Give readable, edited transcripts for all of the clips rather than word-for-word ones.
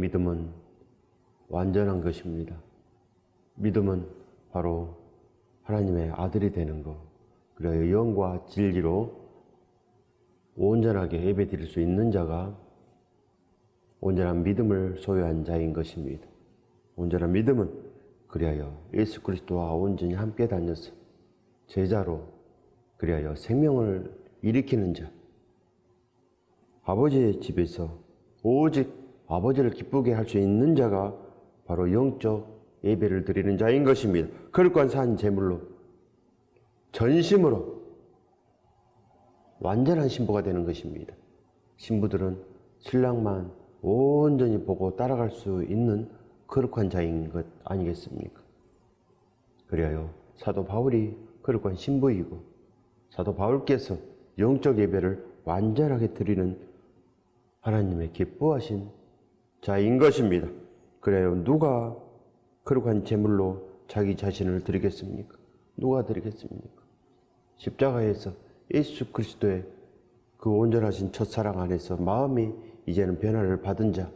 믿음은 완전한 것입니다. 믿음은 바로 하나님의 아들이 되는 것, 그리하여 영과 진리로 온전하게 예배드릴 수 있는 자가 온전한 믿음을 소유한 자인 것입니다. 온전한 믿음은 그리하여 예수 그리스도와 온전히 함께 다녀서 제자로 그리하여 생명을 일으키는 자, 아버지의 집에서 오직 아버지를 기쁘게 할 수 있는 자가 바로 영적 예배를 드리는 자인 것입니다. 거룩한 산 제물로 전심으로 완전한 신부가 되는 것입니다. 신부들은 신랑만 온전히 보고 따라갈 수 있는 거룩한 자인 것 아니겠습니까? 그리하여 사도 바울이 거룩한 신부이고 사도 바울께서 영적 예배를 완전하게 드리는 하나님의 기뻐하신 자인 것입니다. 그래요, 누가 거룩한 제물로 자기 자신을 드리겠습니까? 누가 드리겠습니까? 십자가에서 예수 그리스도의 그 온전하신 첫사랑 안에서 마음이 이제는 변화를 받은 자,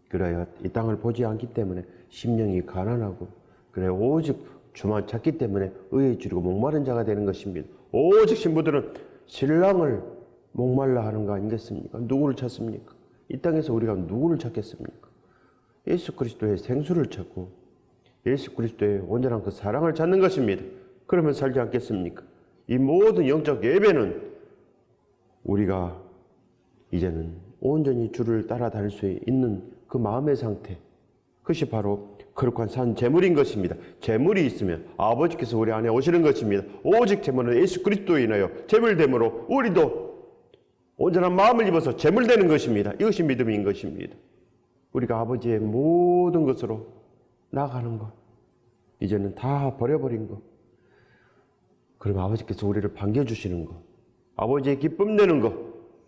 그래야 이 땅을 보지 않기 때문에 심령이 가난하고, 그래 오직 주만 찾기 때문에 의에 줄이고 목마른 자가 되는 것입니다. 오직 신부들은 신랑을 목말라 하는 거 아니겠습니까? 누구를 찾습니까? 이 땅에서 우리가 누구를 찾겠습니까? 예수 그리스도의 생수를 찾고 예수 그리스도의 온전한 그 사랑을 찾는 것입니다. 그러면 살지 않겠습니까? 이 모든 영적 예배는 우리가 이제는 온전히 주를 따라다닐 수 있는 그 마음의 상태, 그것이 바로 거룩한 산 제물인 것입니다. 제물이 있으면 아버지께서 우리 안에 오시는 것입니다. 오직 제물은 예수 그리스도에 인하여 제물됨으로 우리도 온전한 마음을 입어서 제물되는 것입니다. 이것이 믿음인 것입니다. 우리가 아버지의 모든 것으로 나가는 것, 이제는 다 버려버린 것, 그럼 아버지께서 우리를 반겨주시는 것, 아버지의 기쁨 내는 것,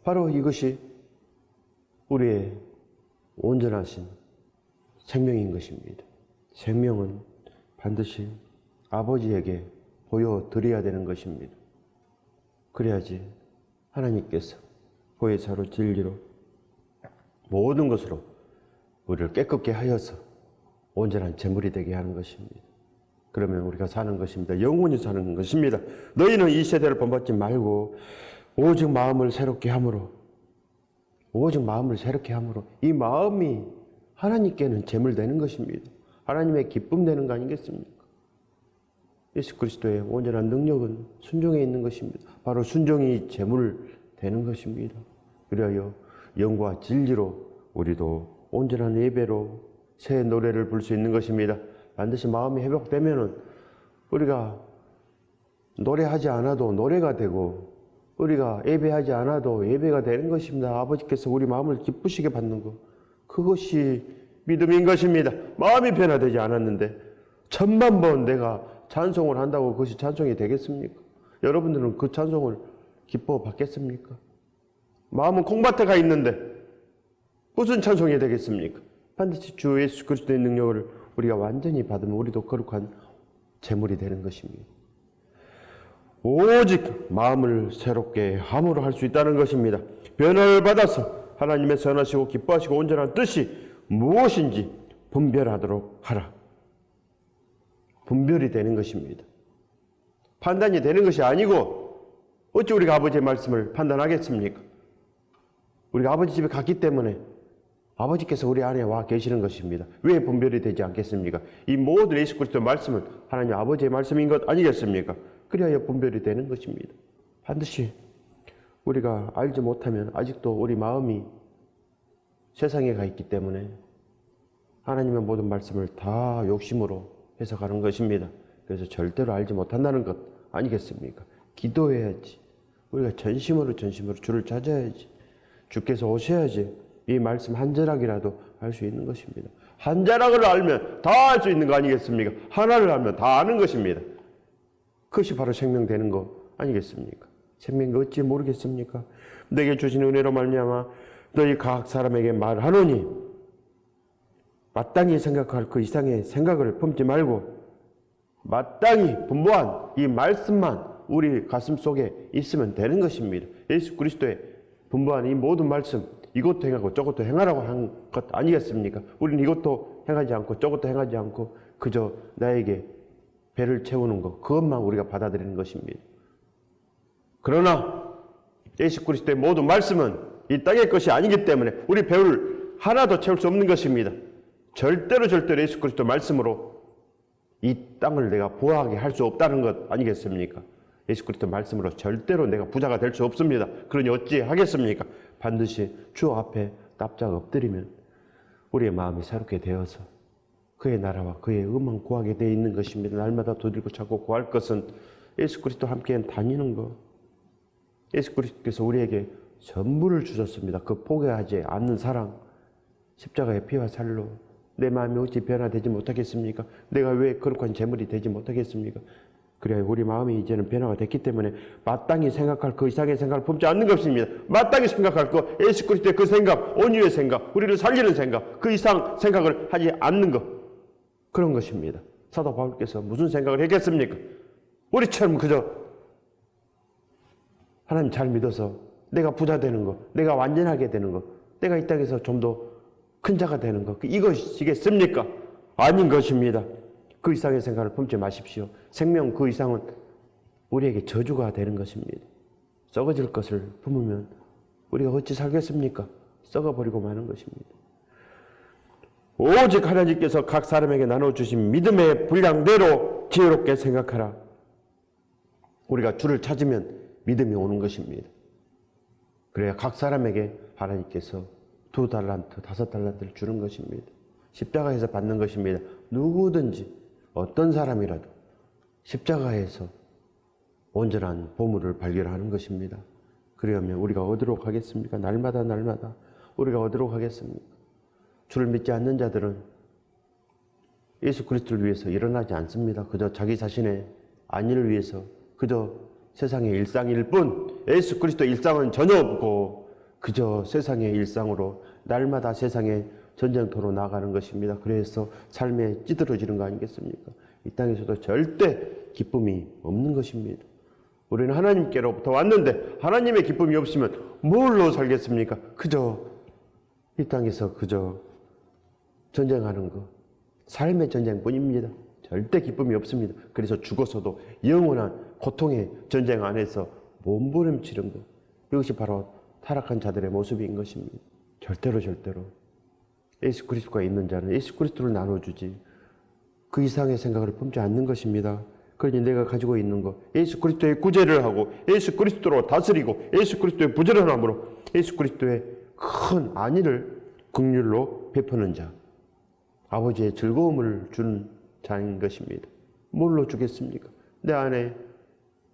바로 이것이 우리의 온전하신 생명인 것입니다. 생명은 반드시 아버지에게 보여드려야 되는 것입니다. 그래야지 하나님께서 보혜사로 진리로 모든 것으로 우리를 깨끗게 하여서 온전한 제물이 되게 하는 것입니다. 그러면 우리가 사는 것입니다. 영원히 사는 것입니다. 너희는 이 세대를 본받지 말고 오직 마음을 새롭게 함으로, 오직 마음을 새롭게 함으로, 이 마음이 하나님께는 제물 되는 것입니다. 하나님의 기쁨 되는 거 아니겠습니까? 예수 그리스도의 온전한 능력은 순종에 있는 것입니다. 바로 순종이 제물 되는 것입니다. 그리하여 영과 진리로 우리도 온전한 예배로 새 노래를 부를 수 있는 것입니다. 반드시 마음이 회복되면은 우리가 노래하지 않아도 노래가 되고, 우리가 예배하지 않아도 예배가 되는 것입니다. 아버지께서 우리 마음을 기쁘시게 받는 것, 그것이 믿음인 것입니다. 마음이 변화되지 않았는데 1000만 번 내가 찬송을 한다고 그것이 찬송이 되겠습니까? 여러분들은 그 찬송을 기뻐 받겠습니까? 마음은 콩밭에 가 있는데 무슨 찬송이 되겠습니까? 반드시 주 예수 그리스도의 능력을 우리가 완전히 받으면 우리도 거룩한 제물이 되는 것입니다. 오직 마음을 새롭게 함으로 할 수 있다는 것입니다. 변화를 받아서 하나님의 선하시고 기뻐하시고 온전한 뜻이 무엇인지 분별하도록 하라. 분별이 되는 것입니다. 판단이 되는 것이 아니고 어찌 우리가 아버지의 말씀을 판단하겠습니까? 우리가 아버지 집에 갔기 때문에 아버지께서 우리 안에 와 계시는 것입니다. 왜 분별이 되지 않겠습니까? 이 모든 예수 그리스도의 말씀은 하나님 아버지의 말씀인 것 아니겠습니까? 그래야 분별이 되는 것입니다. 반드시 우리가 알지 못하면 아직도 우리 마음이 세상에 가 있기 때문에 하나님의 모든 말씀을 다 욕심으로 해석하는 것입니다. 그래서 절대로 알지 못한다는 것 아니겠습니까? 기도해야지. 우리가 전심으로 주를 찾아야지. 주께서 오셔야지 이 말씀 한 자락이라도 알 수 있는 것입니다. 한 자락을 알면 다 알 수 있는 거 아니겠습니까? 하나를 알면 다 아는 것입니다. 그것이 바로 생명되는 거 아니겠습니까? 생명이 어찌 모르겠습니까? 내게 주신 은혜로 말미암아 너희 각 사람에게 말하노니 마땅히 생각할 그 이상의 생각을 품지 말고 마땅히 분부한 이 말씀만 우리 가슴 속에 있으면 되는 것입니다. 예수 그리스도의 분부한 이 모든 말씀, 이것도 행하고 저것도 행하라고 한 것 아니겠습니까? 우리는 이것도 행하지 않고 저것도 행하지 않고 그저 나에게 배를 채우는 것, 그것만 우리가 받아들이는 것입니다. 그러나 예수 그리스도의 모든 말씀은 이 땅의 것이 아니기 때문에 우리 배를 하나도 채울 수 없는 것입니다. 절대로 예수 그리스도 말씀으로 이 땅을 내가 부하게 할 수 없다는 것 아니겠습니까? 예수 그리스도 말씀으로 절대로 내가 부자가 될 수 없습니다. 그러니 어찌 하겠습니까? 반드시 주 앞에 납작 엎드리면 우리의 마음이 새롭게 되어서 그의 나라와 그의 의만 구하게 되어 있는 것입니다. 날마다 두들고 찾고 구할 것은 예수 그리스도 함께 다니는 것. 예수 그리스도께서 우리에게 전부를 주셨습니다. 그 포기하지 않는 사랑, 십자가의 피와 살로 내 마음이 어찌 변화되지 못하겠습니까? 내가 왜 거룩한 제물이 되지 못하겠습니까? 그래야 우리 마음이 이제는 변화가 됐기 때문에 마땅히 생각할 그 이상의 생각을 품지 않는 것입니다. 마땅히 생각할 것, 예수 그리스도의 그 생각, 온유의 생각, 우리를 살리는 생각, 그 이상 생각을 하지 않는 것, 그런 것입니다. 사도 바울께서 무슨 생각을 했겠습니까? 우리처럼 그저 하나님 잘 믿어서 내가 부자 되는 것, 내가 완전하게 되는 것, 내가 이 땅에서 좀 더 큰 자가 되는 것, 이것이겠습니까? 아닌 것입니다. 그 이상의 생각을 품지 마십시오. 생명 그 이상은 우리에게 저주가 되는 것입니다. 썩어질 것을 품으면 우리가 어찌 살겠습니까? 썩어버리고 마는 것입니다. 오직 하나님께서 각 사람에게 나눠주신 믿음의 분량대로 지혜롭게 생각하라. 우리가 주를 찾으면 믿음이 오는 것입니다. 그래야 각 사람에게 하나님께서 2달란트, 5달란트를 주는 것입니다. 십자가에서 받는 것입니다. 누구든지 어떤 사람이라도 십자가에서 온전한 보물을 발견하는 것입니다. 그러면 우리가 어디로 가겠습니까? 날마다 우리가 어디로 가겠습니까? 주를 믿지 않는 자들은 예수 그리스도를 위해서 일어나지 않습니다. 그저 자기 자신의 안위를 위해서 그저 세상의 일상일 뿐 예수 그리스도 일상은 전혀 없고 그저 세상의 일상으로 날마다 세상의 전쟁터로 나가는 것입니다. 그래서 삶에 찌들어지는 거 아니겠습니까? 이 땅에서도 절대 기쁨이 없는 것입니다. 우리는 하나님께로부터 왔는데 하나님의 기쁨이 없으면 뭘로 살겠습니까? 그저 이 땅에서 그저 전쟁하는 것, 삶의 전쟁뿐입니다. 절대 기쁨이 없습니다. 그래서 죽어서도 영원한 고통의 전쟁 안에서 몸부림치는 것, 이것이 바로 타락한 자들의 모습인 것입니다. 절대로 예수 그리스도가 있는 자는 예수 그리스도를 나눠주지 그 이상의 생각을 품지 않는 것입니다. 그러니 내가 가지고 있는 것, 예수 그리스도의 구제를 하고 예수 그리스도로 다스리고 예수 그리스도의 부지런함으로 예수 그리스도의 큰 안위를 긍휼로 베푸는 자, 아버지의 즐거움을 주는 자인 것입니다. 뭘로 주겠습니까? 내 안에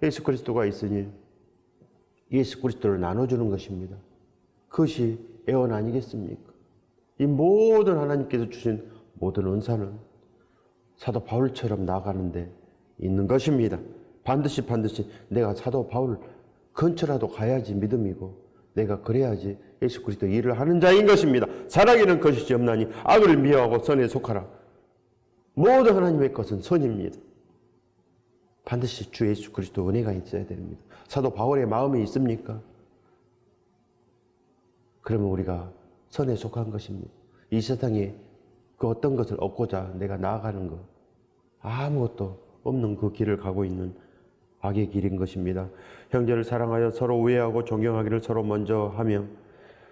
예수 그리스도가 있으니 예수 그리스도를 나눠주는 것입니다. 그것이 애원 아니겠습니까? 이 모든 하나님께서 주신 모든 은사는 사도 바울처럼 나아가는데 있는 것입니다. 반드시 내가 사도 바울 근처라도 가야지 믿음이고 내가 그래야지 예수 그리스도 일을 하는 자인 것입니다. 사랑에는 거짓이 없나니 악을 미워하고 선에 속하라. 모든 하나님의 것은 선입니다. 반드시 주 예수 그리스도 은혜가 있어야 됩니다. 사도 바울의 마음이 있습니까? 그러면 우리가 선에 속한 것입니다. 이 세상에 그 어떤 것을 얻고자 내가 나아가는 것, 아무것도 없는 그 길을 가고 있는 악의 길인 것입니다. 형제를 사랑하여 서로 우애하고 존경하기를 서로 먼저 하며,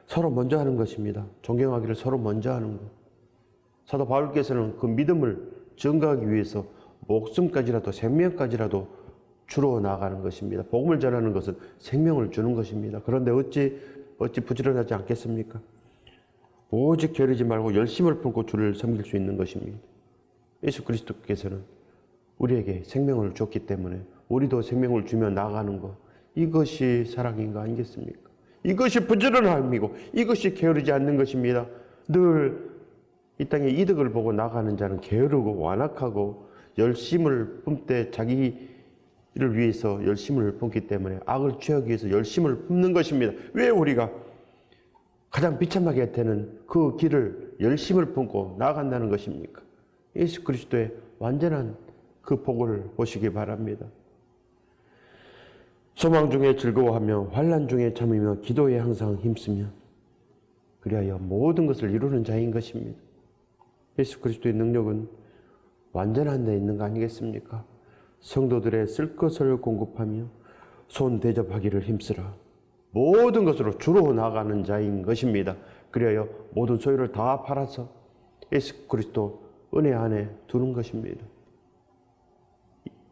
서로 먼저 하는 것입니다. 존경하기를 서로 먼저 하는 것. 사도 바울께서는 그 믿음을 증거하기 위해서 목숨까지라도 생명까지라도 주로 나아가는 것입니다. 복음을 전하는 것은 생명을 주는 것입니다. 그런데 어찌 부지런하지 않겠습니까? 오직 게으르지 말고 열심을 품고 주를 섬길 수 있는 것입니다. 예수 그리스도께서는 우리에게 생명을 줬기 때문에 우리도 생명을 주며 나아가는 것, 이것이 사랑인 거 아니겠습니까? 이것이 부지런함이고 이것이 게으르지 않는 것입니다. 늘 이 땅에 이득을 보고 나가는 자는 게으르고 완악하고 열심을 품되 자기를 위해서 열심을 품기 때문에 악을 취하기 위해서 열심을 품는 것입니다. 왜 우리가 가장 비참하게 되는 그 길을 열심을 품고 나아간다는 것입니까? 예수 그리스도의 완전한 그 복을 보시기 바랍니다. 소망 중에 즐거워하며 환난 중에 참으며 기도에 항상 힘쓰며 그리하여 모든 것을 이루는 자인 것입니다. 예수 그리스도의 능력은 완전한 데 있는 거 아니겠습니까? 성도들의 쓸 것을 공급하며 손 대접하기를 힘쓰라. 모든 것으로 주로 나가는 자인 것입니다. 그리하여 모든 소유를 다 팔아서 예수 그리스도 은혜 안에 두는 것입니다.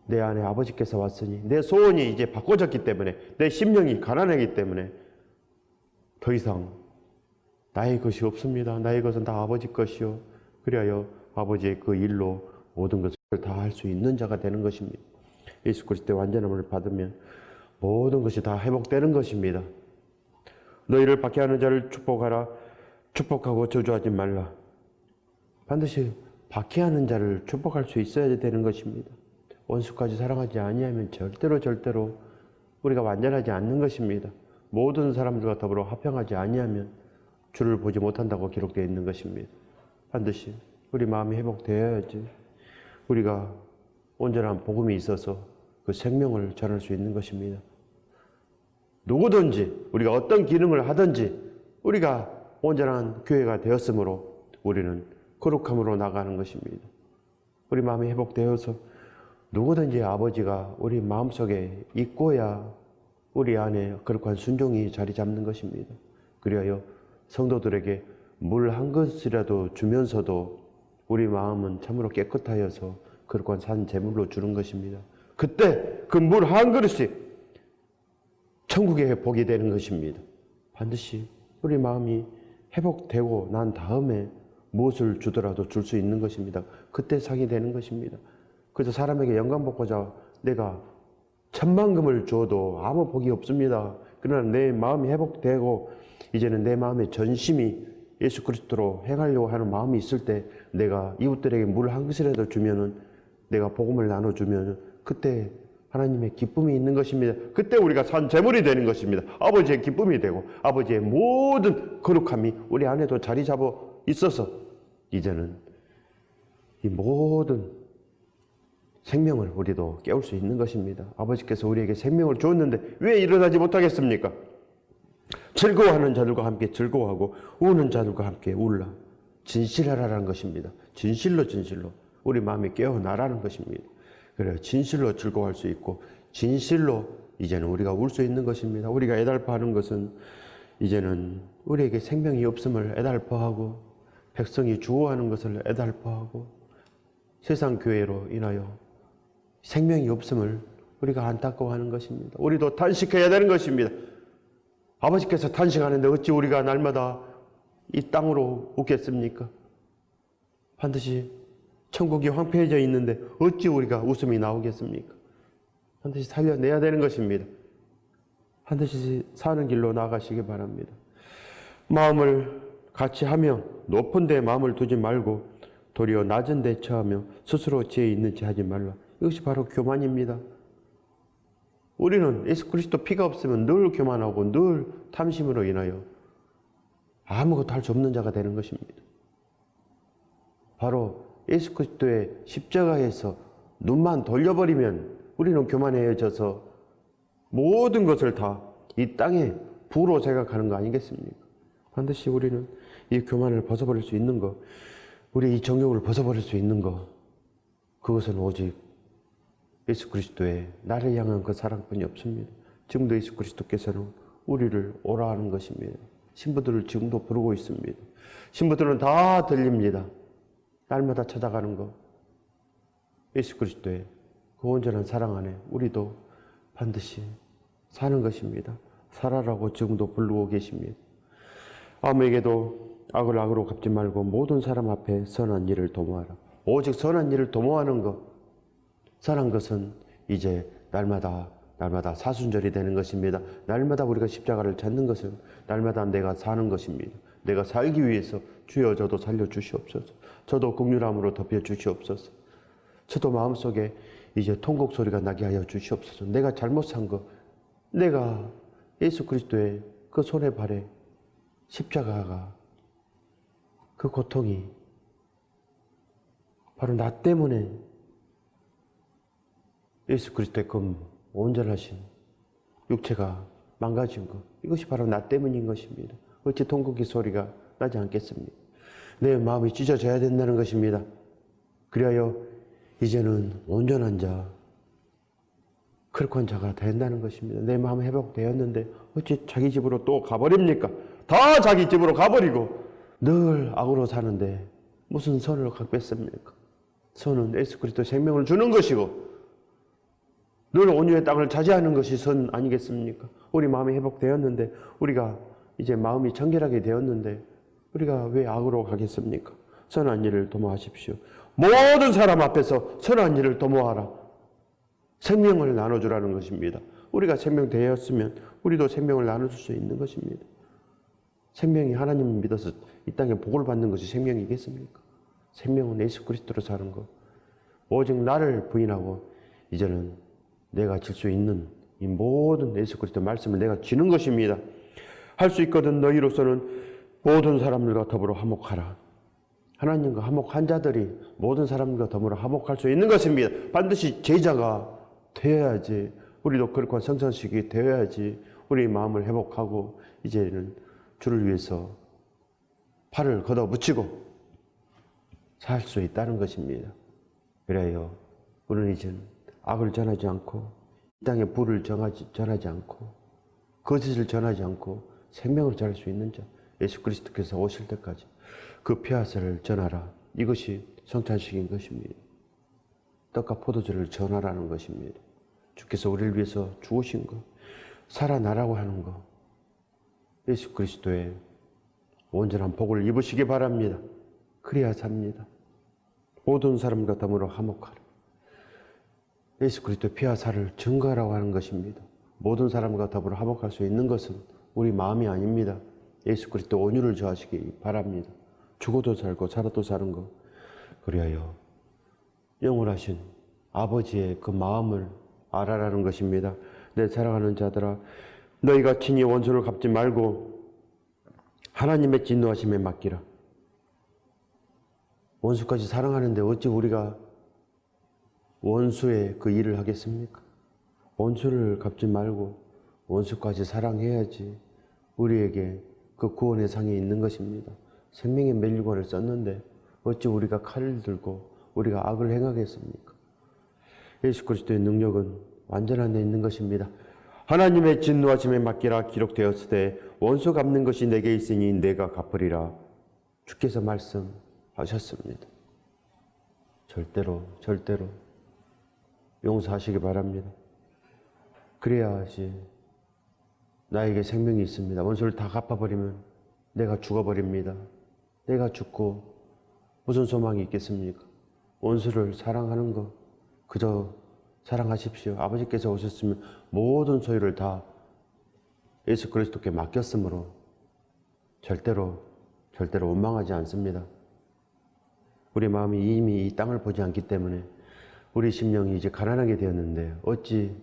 내 안에 아버지께서 왔으니 내 소원이 이제 바꿔졌기 때문에 내 심령이 가난하기 때문에 더 이상 나의 것이 없습니다. 나의 것은 다 아버지 것이요. 그리하여 아버지의 그 일로 모든 것을 다 할 수 있는 자가 되는 것입니다. 예수 그리스도의 완전함을 받으면 모든 것이 다 회복되는 것입니다. 너희를 박해하는 자를 축복하라. 축복하고 저주하지 말라. 반드시 박해하는 자를 축복할 수 있어야 되는 것입니다. 원수까지 사랑하지 아니하면 절대로 우리가 완전하지 않는 것입니다. 모든 사람들과 더불어 화평하지 아니하면 주를 보지 못한다고 기록되어 있는 것입니다. 반드시 우리 마음이 회복되어야지 우리가 온전한 복음이 있어서 그 생명을 전할 수 있는 것입니다. 누구든지 우리가 어떤 기능을 하든지 우리가 온전한 교회가 되었으므로 우리는 거룩함으로 나가는 것입니다. 우리 마음이 회복되어서 누구든지 아버지가 우리 마음속에 있고야 우리 안에 거룩한 순종이 자리 잡는 것입니다. 그리하여 성도들에게 물 한 그릇이라도 주면서도 우리 마음은 참으로 깨끗하여서 거룩한 산 제물로 주는 것입니다. 그때 그 물 한 그릇이 천국의 복이 되는 것입니다. 반드시 우리 마음이 회복되고 난 다음에 무엇을 주더라도 줄 수 있는 것입니다. 그때 상이 되는 것입니다. 그래서 사람에게 영광 받고자 내가 천만금을 줘도 아무 복이 없습니다. 그러나 내 마음이 회복되고 이제는 내 마음의 전심이 예수 그리스도로 행하려고 하는 마음이 있을 때 내가 이웃들에게 물 한 그릇이라도 주면은 내가 복음을 나눠주면 그때 하나님의 기쁨이 있는 것입니다. 그때 우리가 산 제물이 되는 것입니다. 아버지의 기쁨이 되고 아버지의 모든 거룩함이 우리 안에도 자리 잡아 있어서 이제는 이 모든 생명을 우리도 깨울 수 있는 것입니다. 아버지께서 우리에게 생명을 주었는데 왜 일어나지 못하겠습니까? 즐거워하는 자들과 함께 즐거워하고 우는 자들과 함께 울라. 진실하라는 것입니다. 진실로 우리 마음이 깨어나라는 것입니다. 그래요. 진실로 즐거워할 수 있고 진실로 이제는 우리가 울 수 있는 것입니다. 우리가 애달파하는 것은 이제는 우리에게 생명이 없음을 애달파하고 백성이 죽어가는 것을 애달파하고 세상 교회로 인하여 생명이 없음을 우리가 안타까워하는 것입니다. 우리도 탄식해야 되는 것입니다. 아버지께서 탄식하는데 어찌 우리가 날마다 이 땅으로 웃겠습니까? 반드시 천국이 황폐해져 있는데 어찌 우리가 웃음이 나오겠습니까? 반드시 살려내야 되는 것입니다. 반드시 사는 길로 나아가시기 바랍니다. 마음을 같이 하며 높은 데 마음을 두지 말고 도리어 낮은 데 처하며 스스로 지혜 있는 체 하지 말라. 이것이 바로 교만입니다. 우리는 예수 그리스도 피가 없으면 늘 교만하고 늘 탐심으로 인하여 아무것도 할 수 없는 자가 되는 것입니다. 바로 예수 그리스도의 십자가에서 눈만 돌려버리면 우리는 교만해져서 모든 것을 다 이 땅에 부로 생각하는 거 아니겠습니까? 반드시 우리는 이 교만을 벗어버릴 수 있는 것, 우리 이 정욕을 벗어버릴 수 있는 것, 그것은 오직 예수 그리스도의 나를 향한 그 사랑뿐이 없습니다. 지금도 예수 그리스도께서는 우리를 오라 하는 것입니다. 신부들을 지금도 부르고 있습니다. 신부들은 다 들립니다. 날마다 찾아가는 것. 예수 그리스도의 그 온전한 사랑 안에 우리도 반드시 사는 것입니다. 살아라고 지금도 부르고 계십니다. 아무에게도 악을 악으로 갚지 말고 모든 사람 앞에 선한 일을 도모하라. 오직 선한 일을 도모하는 것, 선한 것은 이제 날마다 사순절이 되는 것입니다. 날마다 우리가 십자가를 찾는 것은 날마다 내가 사는 것입니다. 내가 살기 위해서 주여 저도 살려주시옵소서. 저도 긍휼함으로 덮여주시옵소서. 저도 마음속에 이제 통곡 소리가 나게 하여 주시옵소서. 내가 잘못 산 것, 내가 예수 그리스도의 그 손에 발에 십자가가 그 고통이 바로 나 때문에 예수 그리스도의 그 온전하신 육체가 망가진 것, 이것이 바로 나 때문인 것입니다. 어찌 통곡의 소리가 나지 않겠습니까? 내 마음이 찢어져야 된다는 것입니다. 그리하여 이제는 온전한 자, 거룩한 자가 된다는 것입니다. 내 마음 회복되었는데 어찌 자기 집으로 또 가버립니까? 다 자기 집으로 가버리고 늘 악으로 사는데 무슨 선을 갚겠습니까? 선은 예수 그리스도 생명을 주는 것이고 늘 온유의 땅을 차지하는 것이 선 아니겠습니까? 우리 마음이 회복되었는데, 우리가 이제 마음이 청결하게 되었는데 우리가 왜 악으로 가겠습니까? 선한 일을 도모하십시오. 모든 사람 앞에서 선한 일을 도모하라. 생명을 나눠주라는 것입니다. 우리가 생명 되었으면 우리도 생명을 나눠줄 수 있는 것입니다. 생명이 하나님을 믿어서 이 땅에 복을 받는 것이 생명이겠습니까? 생명은 예수 그리스도로 사는 것. 오직 나를 부인하고 이제는 내가 질 수 있는 이 모든 예수 그리스도 말씀을 내가 지는 것입니다. 할 수 있거든 너희로서는 모든 사람들과 더불어 화목하라. 하나님과 화목한 자들이 모든 사람들과 더불어 화목할 수 있는 것입니다. 반드시 제자가 되어야지, 우리도 그렇고 성찬식이 되어야지 우리 마음을 회복하고 이제는 주를 위해서 팔을 걷어붙이고 살 수 있다는 것입니다. 그래요. 우리는 이제는 악을 전하지 않고 이 땅에 불을 전하지 않고 거짓을 전하지 않고 생명을 전할 수 있는 자, 예수 그리스도께서 오실 때까지 그 피하사를 전하라. 이것이 성찬식인 것입니다. 떡과 포도주를 전하라는 것입니다. 주께서 우리를 위해서 죽으신 것, 살아나라고 하는 것, 예수 그리스도의 온전한 복을 입으시기 바랍니다. 그래야 삽니다. 모든 사람과 더불어 화목하라. 예수 그리스도의 피와 살을 증거하라고 하는 것입니다. 모든 사람과 더불어 화목할 수 있는 것은 우리 마음이 아닙니다. 예수 그리스도 온유를 저하시기 바랍니다. 죽어도 살고 살아도 사는 것. 그리하여 영원하신 아버지의 그 마음을 알아라는 것입니다. 내 사랑하는 자들아, 너희가 친히 원수를 갚지 말고 하나님의 진노하심에 맡기라. 원수까지 사랑하는데 어찌 우리가 원수의 그 일을 하겠습니까? 원수를 갚지 말고 원수까지 사랑해야지 우리에게 그 구원의 상이 있는 것입니다. 생명의 멸류관을 썼는데 어찌 우리가 칼을 들고 우리가 악을 행하겠습니까? 예수 그리스도의 능력은 완전한 데 있는 것입니다. 하나님의 진노하심에 맡기라 기록되었을 때 원수 갚는 것이 내게 있으니 내가 갚으리라. 주께서 말씀하셨습니다. 절대로 용서하시기 바랍니다. 그래야지 나에게 생명이 있습니다. 원수를 다 갚아버리면 내가 죽어버립니다. 내가 죽고 무슨 소망이 있겠습니까? 원수를 사랑하는 것, 그저 사랑하십시오. 아버지께서 오셨으면 모든 소유를 다 예수 그리스도께 맡겼으므로 절대로 원망하지 않습니다. 우리 마음이 이미 이 땅을 보지 않기 때문에 우리 심령이 이제 가난하게 되었는데 어찌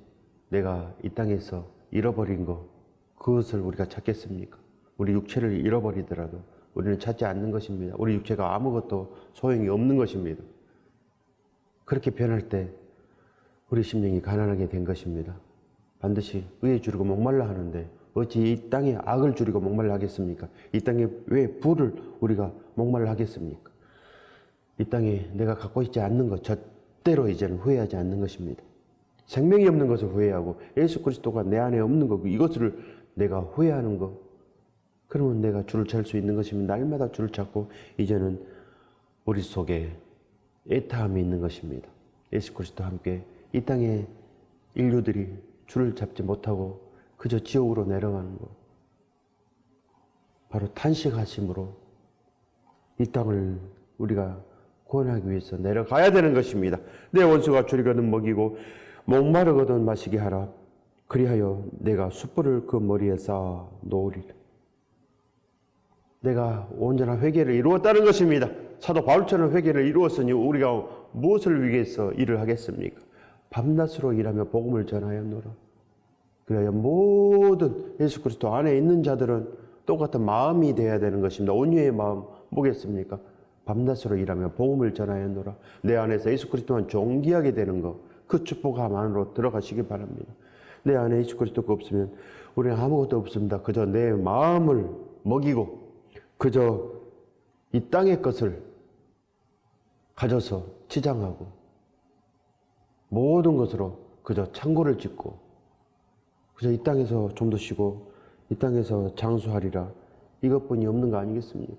내가 이 땅에서 잃어버린 것, 그것을 우리가 찾겠습니까? 우리 육체를 잃어버리더라도 우리는 찾지 않는 것입니다. 우리 육체가 아무것도 소용이 없는 것입니다. 그렇게 변할 때 우리 심령이 가난하게 된 것입니다. 반드시 의에 줄이고 목말라 하는데 어찌 이 땅에 악을 줄이고 목말라 하겠습니까? 이 땅에 왜 부를 우리가 목말라 하겠습니까? 이 땅에 내가 갖고 있지 않는 것, 절대로 이제는 후회하지 않는 것입니다. 생명이 없는 것을 후회하고 예수 그리스도가 내 안에 없는 것, 이것을 내가 후회하는 것, 그러면 내가 줄을 찰 수 있는 것입니다. 날마다 줄을 찾고 이제는 우리 속에 애타함이 있는 것입니다. 예수 그리스도와 함께 이 땅에 인류들이 줄을 잡지 못하고 그저 지옥으로 내려가는 것, 바로 탄식하심으로 이 땅을 우리가 구원하기 위해서 내려가야 되는 것입니다. 내 원수가 줄이거든 먹이고 목마르거든 마시게 하라. 그리하여 내가 숯불을 그 머리에 쌓아 놓으리라. 내가 온전한 회개를 이루었다는 것입니다. 사도 바울처럼 회개를 이루었으니 우리가 무엇을 위해서 일을 하겠습니까? 밤낮으로 일하며 복음을 전하였노라. 그래야 모든 예수 그리스도 안에 있는 자들은 똑같은 마음이 되어야 되는 것입니다. 온유의 마음 뭐겠습니까? 밤낮으로 일하며 복음을 전하였노라. 내 안에서 예수 그리스도만 존귀하게 되는 것, 그 축복함 안으로 들어가시기 바랍니다. 내 안에 예수 그리스도가 없으면 우리는 아무것도 없습니다. 그저 내 마음을 먹이고 그저 이 땅의 것을 가져서 치장하고 모든 것으로 그저 창고를 짓고 그저 이 땅에서 좀 더 쉬고 이 땅에서 장수하리라 이것뿐이 없는 거 아니겠습니까?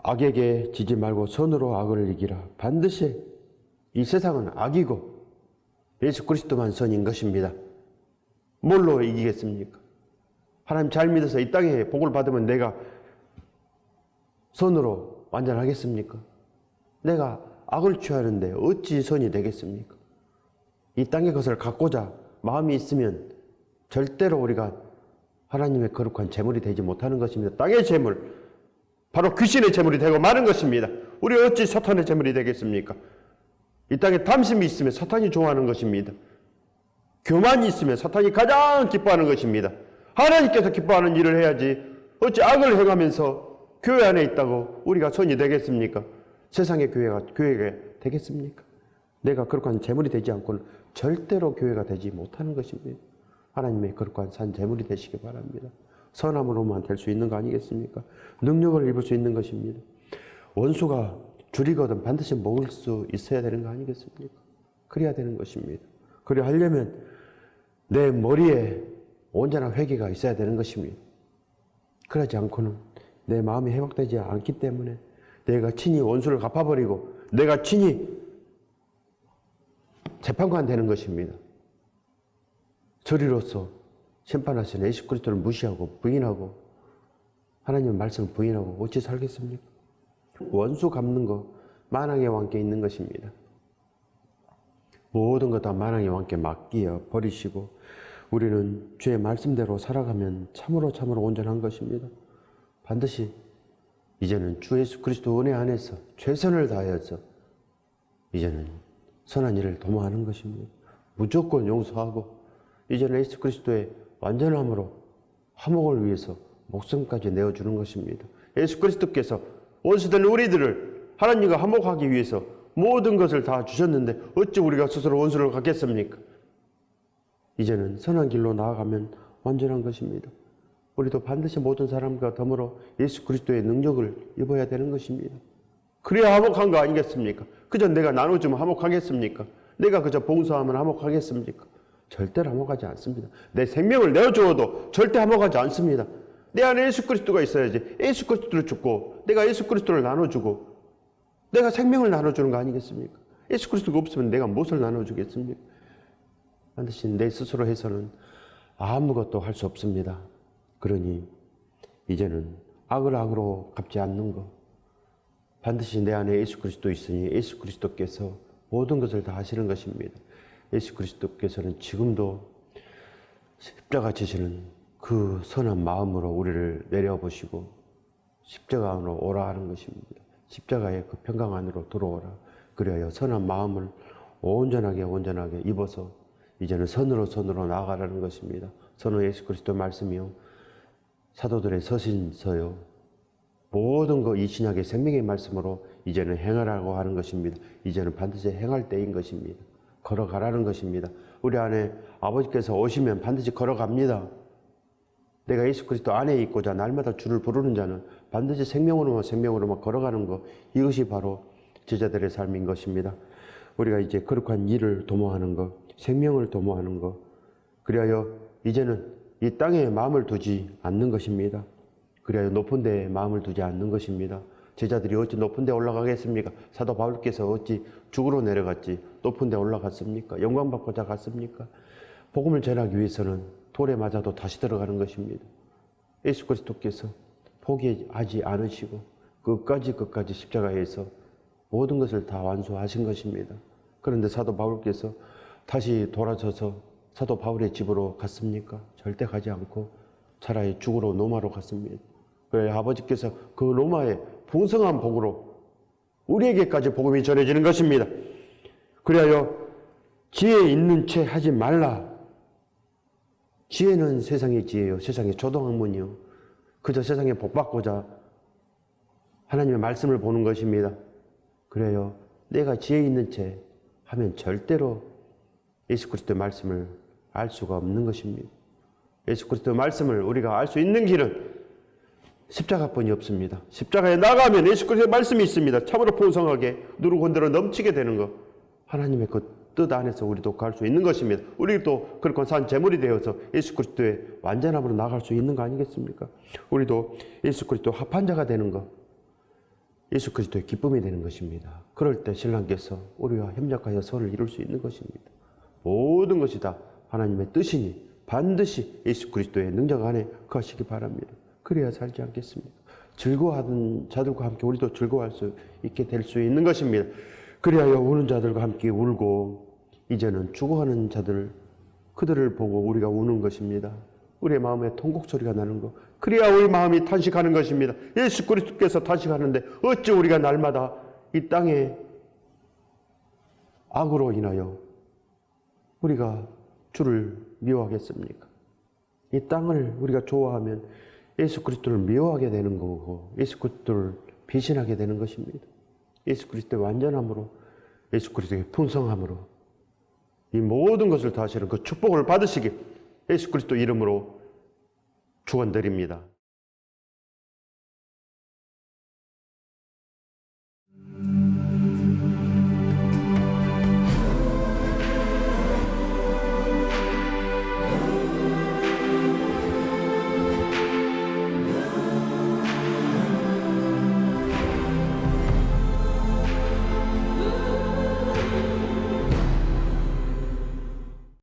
악에게 지지 말고 선으로 악을 이기라. 반드시 이 세상은 악이고 예수 그리스도만 선인 것입니다. 뭘로 이기겠습니까? 하나님 잘 믿어서 이 땅에 복을 받으면 내가 선으로 완전하겠습니까? 내가 악을 취하는데 어찌 선이 되겠습니까? 이 땅의 것을 갖고자 마음이 있으면 절대로 우리가 하나님의 거룩한 재물이 되지 못하는 것입니다. 땅의 재물, 바로 귀신의 재물이 되고 마는 것입니다. 우리 어찌 사탄의 재물이 되겠습니까? 이 땅에 탐심이 있으면 사탄이 좋아하는 것입니다. 교만이 있으면 사탄이 가장 기뻐하는 것입니다. 하나님께서 기뻐하는 일을 해야지 어찌 악을 행하면서 교회 안에 있다고 우리가 선이 되겠습니까? 세상의 교회가 되겠습니까? 내가 거룩한 재물이 되지 않고는 절대로 교회가 되지 못하는 것입니다. 하나님의 거룩한 산 재물이 되시기 바랍니다. 선함으로만 될 수 있는 거 아니겠습니까? 능력을 입을 수 있는 것입니다. 원수가 줄이거든 반드시 먹을 수 있어야 되는 거 아니겠습니까? 그래야 되는 것입니다. 그래 하려면 내 머리에 온전한 회개가 있어야 되는 것입니다. 그러지 않고는 내 마음이 회복되지 않기 때문에 내가 친히 원수를 갚아버리고 내가 친히 재판관 되는 것입니다. 저리로서 심판하시는 예수 그리스도를 무시하고 부인하고 하나님의 말씀을 부인하고 어찌 살겠습니까? 원수 갚는 거 만왕의 왕께 있는 것입니다. 모든 것 다 만왕의 왕께 맡기어 버리시고 우리는 주의 말씀대로 살아가면 참으로 온전한 것입니다. 반드시 이제는 주 예수 그리스도 은혜 안에서 최선을 다하여서 이제는 선한 일을 도모하는 것입니다. 무조건 용서하고 이제는 예수 그리스도의 완전함으로 화목을 위해서 목숨까지 내어주는 것입니다. 예수 그리스도께서 원수된 우리들을 하나님과 화목하기 위해서 모든 것을 다 주셨는데 어찌 우리가 스스로 원수를 갖겠습니까? 이제는 선한 길로 나아가면 완전한 것입니다. 우리도 반드시 모든 사람과 더불어 예수 그리스도의 능력을 입어야 되는 것입니다. 그래야 화목한 거 아니겠습니까? 그저 내가 나눠주면 화목하겠습니까? 내가 그저 봉사하면 화목하겠습니까? 절대로 화목하지 않습니다. 내 생명을 내어주어도 절대 화목하지 않습니다. 내 안에 예수 그리스도가 있어야지. 예수 그리스도를 죽고 내가 예수 그리스도를 나눠주고 내가 생명을 나눠주는 거 아니겠습니까? 예수 그리스도가 없으면 내가 무엇을 나눠주겠습니까? 반드시 내 스스로 해서는 아무것도 할 수 없습니다. 그러니 이제는 악을 악으로 갚지 않는 것, 반드시 내 안에 예수 그리스도 있으니 예수 그리스도께서 모든 것을 다 하시는 것입니다. 예수 그리스도께서는 지금도 십자가 지시는 그 선한 마음으로 우리를 내려보시고 십자가 안으로 오라 하는 것입니다. 십자가의 그 평강 안으로 들어오라. 그래야 선한 마음을 온전하게 입어서 이제는 선으로 나아가라는 것입니다. 선은 예수 그리스도 말씀이요 사도들의 서신서요 모든 거 이 신약의 생명의 말씀으로 이제는 행하라고 하는 것입니다. 이제는 반드시 행할 때인 것입니다. 걸어가라는 것입니다. 우리 안에 아버지께서 오시면 반드시 걸어갑니다. 내가 예수 그리스도 안에 있고자 날마다 주를 부르는 자는 반드시 생명으로만 걸어가는 것, 이것이 바로 제자들의 삶인 것입니다. 우리가 이제 거룩한 일을 도모하는 것, 생명을 도모하는 것, 그리하여 이제는 이 땅에 마음을 두지 않는 것입니다. 그리하여 높은 데에 마음을 두지 않는 것입니다. 제자들이 어찌 높은 데 올라가겠습니까? 사도 바울께서 어찌 죽으러 내려갔지 높은 데 올라갔습니까? 영광받고자 갔습니까? 복음을 전하기 위해서는 돌에 맞아도 다시 들어가는 것입니다. 예수 그리스도께서 포기하지 않으시고 끝까지 십자가에서 모든 것을 다 완수하신 것입니다. 그런데 사도 바울께서 다시 돌아서서 사도 바울의 집으로 갔습니까? 절대 가지 않고 차라리 죽으러 로마로 갔습니다. 그래 아버지께서 그 로마의 풍성한 복으로 우리에게까지 복음이 전해지는 것입니다. 그리하여 지혜 있는 채 하지 말라. 지혜는 세상의 지혜요, 세상의 초등학문이요. 그저 세상에 복받고자 하나님의 말씀을 보는 것입니다. 그래요, 내가 지혜 있는 채 하면 절대로 예수 그리스도의 말씀을 알 수가 없는 것입니다. 예수 그리스도의 말씀을 우리가 알 수 있는 길은 십자가뿐이 없습니다. 십자가에 나가면 예수 그리스도의 말씀이 있습니다. 참으로 풍성하게 누르고 건드려 넘치게 되는 것. 하나님의 그 뜻 안에서 우리도 갈 수 있는 것입니다. 우리도 그렇고 산 제물이 되어서 예수 그리스도의 완전함으로 나갈 수 있는 거 아니겠습니까? 우리도 예수 그리스도 합한 자가 되는 것. 예수 그리스도의 기쁨이 되는 것입니다. 그럴 때 신랑께서 우리와 협력하여 선을 이룰 수 있는 것입니다. 모든 것이 다 하나님의 뜻이니 반드시 예수 그리스도의 능력 안에 거하시기 바랍니다. 그래야 살지 않겠습니까? 즐거워하던 자들과 함께 우리도 즐거워할 수 있게 될 수 있는 것입니다. 그리하여 우는 자들과 함께 울고 이제는 죽어가는 자들 그들을 보고 우리가 우는 것입니다. 우리의 마음에 통곡 소리가 나는 것. 그래야 우리 마음이 탄식하는 것입니다. 예수 그리스도께서 탄식하는데 어찌 우리가 날마다 이 땅에 악으로 인하여 우리가 주를 미워하겠습니까? 이 땅을 우리가 좋아하면 예수 그리스도를 미워하게 되는 거고 예수 그리스도를 배신하게 되는 것입니다. 예수 그리스도의 완전함으로 예수 그리스도의 풍성함으로 이 모든 것을 다하시는 그 축복을 받으시길 예수 그리스도 이름으로 축원드립니다.